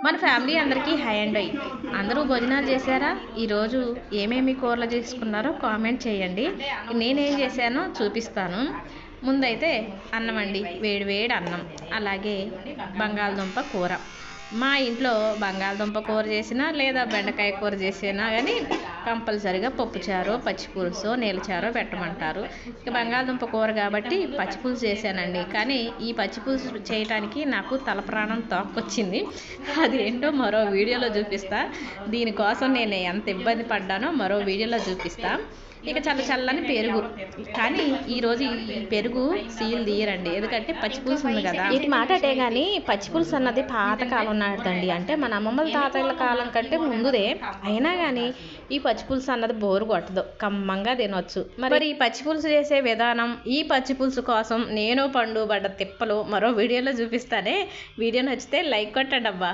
మన ఫ్యామిలీ అందరికీ హాయ్ అండి. అందరూ భోజనాలు చేశారా? ఈరోజు ఏమేమి కూరలు చేసుకున్నారో కామెంట్ చేయండి. నేనేం చేశానో చూపిస్తాను. ముందైతే అన్నం అండి, వేడి వేడి అన్నం, అలాగే బంగాళదుంప కూర. మా ఇంట్లో బంగాళదుంప కూర చేసినా లేదా బెండకాయ కూర చేసినా కానీ కంపల్సరిగా పప్పుచారు, పచ్చిపులుసు, నీళ్ళచారో పెట్టమంటారు. ఇక బంగాళదుంప కూర కాబట్టి పచ్చిపులుసు చేశానండి. కానీ ఈ పచ్చిపులుసు చేయటానికి నాకు తలప్రాణం తోక్కొచ్చింది. అది ఏంటో మరో వీడియోలో చూపిస్తా. దీనికోసం నేను ఎంత ఇబ్బంది పడ్డానో మరో వీడియోలో చూపిస్తా. ఇక చల్లని పెరుగు, కానీ ఈరోజు ఈ పెరుగు సీల్ తీయరండి, ఎందుకంటే పచ్చిపులుసు ఉంది కదా. ఇది మాట అంటే కానీ పచ్చిపులుసు అన్నది పాతకాలం నాటిదండి, అంటే మన అమ్మమ్మల తాతయ్యల కాలం కంటే ముందుదే. అయినా కానీ ఈ పచ్చిపులుసు అన్నది బోరు కొట్టదు, కమ్మంగా తినొచ్చు. మరి ఈ పచ్చిపులుసు చేసే విధానం, ఈ పచ్చిపులుసు కోసం నేను పండు పడ్డ తిప్పలు మరో వీడియోలో చూపిస్తానే. వీడియో నచ్చితే లైక్ కొట్టండి అబ్బా.